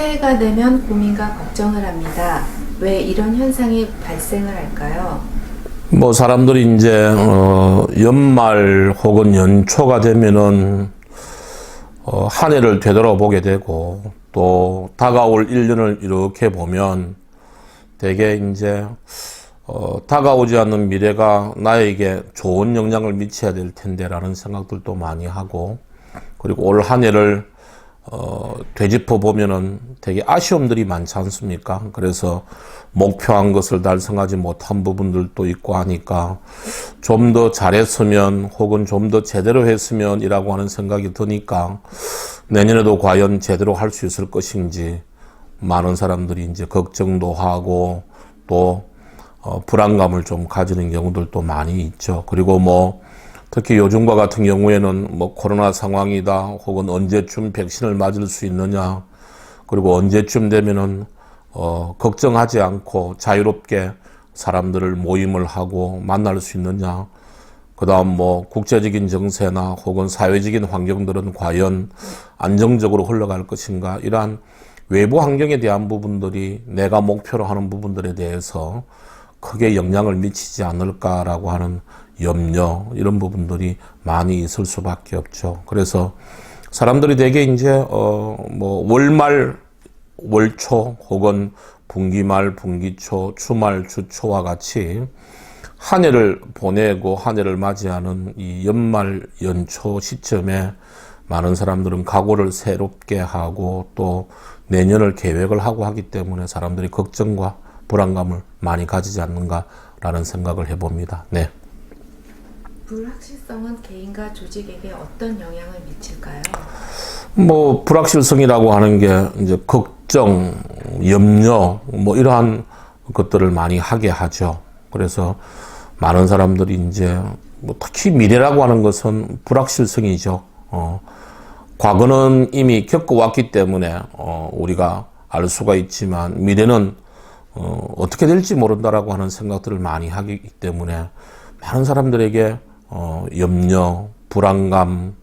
새해가 되면 고민과 걱정을 합니다. 왜 이런 현상이 발생을 할까요? 뭐 사람들이 이제 연말 혹은 연초가 되면은 한 해를 되돌아보게 되고 또 다가올 1년을 이렇게 보면 되게 이제 다가오지 않는 미래가 나에게 좋은 영향을 미쳐야 될 텐데라는 생각들도 많이 하고, 그리고 올 한 해를 되짚어 보면은 되게 아쉬움들이 많지 않습니까? 그래서 목표한 것을 달성하지 못한 부분들도 있고 하니까 좀 더 잘했으면 혹은 좀 더 제대로 했으면 이라고 하는 생각이 드니까 내년에도 과연 제대로 할 수 있을 것인지 많은 사람들이 이제 걱정도 하고 또 불안감을 좀 가지는 경우들도 많이 있죠. 그리고 뭐 특히 요즘과 같은 경우에는 뭐 코로나 상황이다 혹은 언제쯤 백신을 맞을 수 있느냐, 그리고 언제쯤 되면은 걱정하지 않고 자유롭게 사람들을 모임을 하고 만날 수 있느냐, 그 다음 뭐 국제적인 정세나 혹은 사회적인 환경들은 과연 안정적으로 흘러갈 것인가, 이러한 외부 환경에 대한 부분들이 내가 목표로 하는 부분들에 대해서 크게 영향을 미치지 않을까라고 하는 염려, 이런 부분들이 많이 있을 수밖에 없죠. 그래서 사람들이 되게 이제 뭐 월말, 월초 혹은 분기말, 분기초, 주말, 주초와 같이 한 해를 보내고 한 해를 맞이하는 이 연말, 연초 시점에 많은 사람들은 각오를 새롭게 하고 또 내년을 계획을 하고 하기 때문에 사람들이 걱정과 불안감을 많이 가지지 않는가라는 생각을 해봅니다. 네. 불확실성은 개인과 조직에게 어떤 영향을 미칠까요? 뭐 불확실성이라고 하는 게 이제 걱정, 염려 뭐 이러한 것들을 많이 하게 하죠. 그래서 많은 사람들이 이제 뭐 특히 미래라고 하는 것은 불확실성이죠. 과거는 이미 겪어왔기 때문에 우리가 알 수가 있지만 미래는 어떻게 될지 모른다라고 하는 생각들을 많이 하기 때문에 많은 사람들에게 염려, 불안감,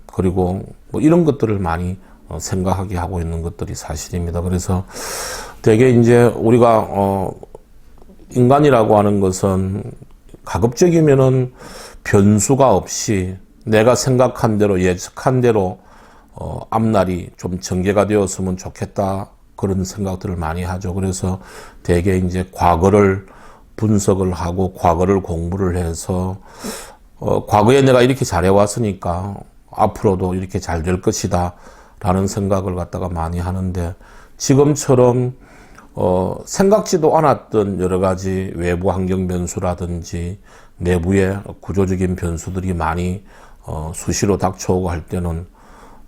그리고 뭐 이런 것들을 많이 생각하게 하고 있는 것들이 사실입니다. 그래서 되게 이제 우리가 인간이라고 하는 것은 가급적이면은 변수가 없이 내가 생각한 대로 예측한 대로 앞날이 좀 전개가 되었으면 좋겠다, 그런 생각들을 많이 하죠. 그래서 되게 이제 과거를 분석을 하고 과거를 공부를 해서 과거에 내가 이렇게 잘해왔으니까 앞으로도 이렇게 잘 될 것이다 라는 생각을 갖다가 많이 하는데, 지금처럼 생각지도 않았던 여러 가지 외부 환경 변수라든지 내부의 구조적인 변수들이 많이 수시로 닥쳐오고 할 때는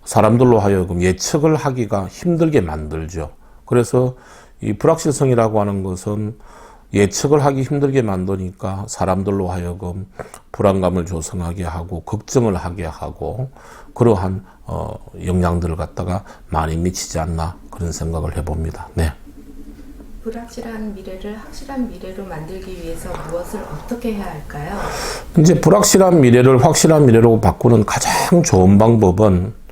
사람들로 하여금 예측을 하기가 힘들게 만들죠. 그래서 이 불확실성이라고 하는 것은 예측을 하기 힘들게 만드니까 사람들로 하여금 불안감을 조성하게 하고 걱정을 하게 하고 그러한 영향들을 갖다가 많이 미치지 않나, 그런 생각을 해봅니다. 네. 불확실한 미래를 확실한 미래로 만들기 위해서 무엇을 어떻게 해야 할까요? 이제 불확실한 미래를 확실한 미래로 바꾸는 가장 좋은 방법은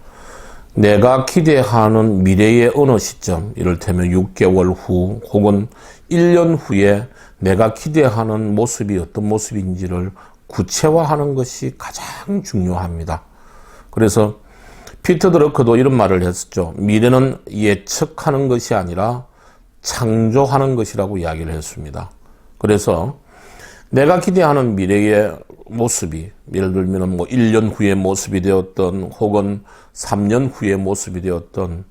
내가 기대하는 미래의 어느 시점, 이를테면 6개월 후 혹은 1년 후에 내가 기대하는 모습이 어떤 모습인지를 구체화하는 것이 가장 중요합니다. 그래서 피터 드러커도 이런 말을 했었죠. 미래는 예측하는 것이 아니라 창조하는 것이라고 이야기를 했습니다. 그래서 내가 기대하는 미래의 모습이, 예를 들면 뭐 1년 후의 모습이 되었던 혹은 3년 후의 모습이 되었던,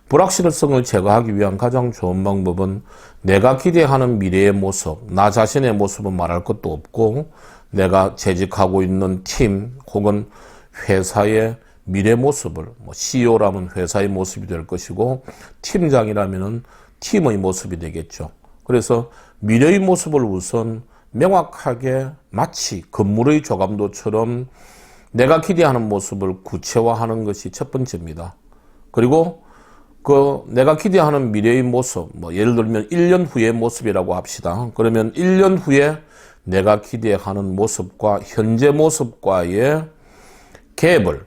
불확실성을 제거하기 위한 가장 좋은 방법은 내가 기대하는 미래의 모습, 나 자신의 모습은 말할 것도 없고 내가 재직하고 있는 팀 혹은 회사의 미래 모습을, 뭐 CEO라면 회사의 모습이 될 것이고 팀장이라면 팀의 모습이 되겠죠. 그래서 미래의 모습을 우선 명확하게 마치 건물의 조감도처럼 내가 기대하는 모습을 구체화하는 것이 첫 번째입니다. 그리고 그 내가 기대하는 미래의 모습, 뭐 예를 들면 1년 후의 모습이라고 합시다. 그러면 1년 후에 내가 기대하는 모습과 현재 모습과의 갭을,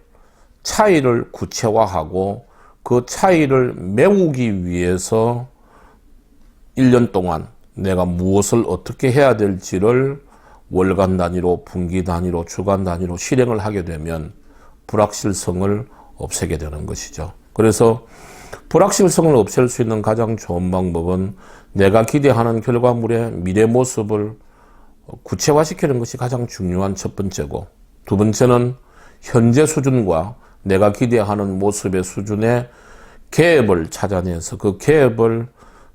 차이를 구체화하고 그 차이를 메우기 위해서 1년 동안 내가 무엇을 어떻게 해야 될지를 월간 단위로, 분기 단위로, 주간 단위로 실행을 하게 되면 불확실성을 없애게 되는 것이죠. 그래서 불확실성을 없앨 수 있는 가장 좋은 방법은 내가 기대하는 결과물의 미래 모습을 구체화시키는 것이 가장 중요한 첫 번째고, 두 번째는 현재 수준과 내가 기대하는 모습의 수준의 갭을 찾아내서 그 갭을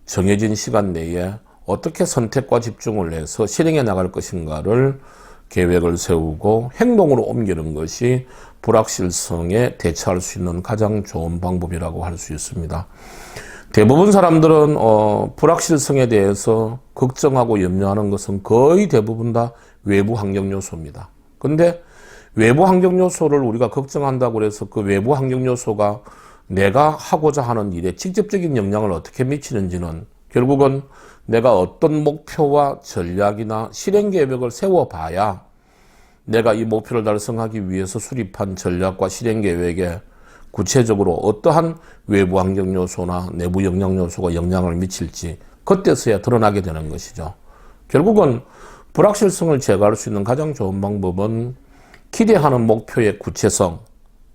정해진 시간 내에 어떻게 선택과 집중을 해서 실행해 나갈 것인가를 계획을 세우고 행동으로 옮기는 것이 불확실성에 대처할 수 있는 가장 좋은 방법이라고 할 수 있습니다. 대부분 사람들은 불확실성에 대해서 걱정하고 염려하는 것은 거의 대부분 다 외부 환경 요소입니다. 근데 외부 환경 요소를 우리가 걱정한다고 해서 그 외부 환경 요소가 내가 하고자 하는 일에 직접적인 영향을 어떻게 미치는지는 결국은 내가 어떤 목표와 전략이나 실행 계획을 세워봐야 내가 이 목표를 달성하기 위해서 수립한 전략과 실행 계획에 구체적으로 어떠한 외부 환경 요소나 내부 영향 요소가 영향을 미칠지 그때서야 드러나게 되는 것이죠. 결국은 불확실성을 제거할 수 있는 가장 좋은 방법은 기대하는 목표의 구체성,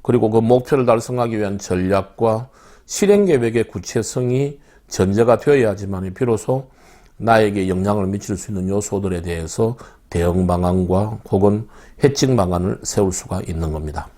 그리고 그 목표를 달성하기 위한 전략과 실행 계획의 구체성이 전제가 되어야지만 비로소 나에게 영향을 미칠 수 있는 요소들에 대해서 대응 방안과 혹은 해칭 방안을 세울 수가 있는 겁니다.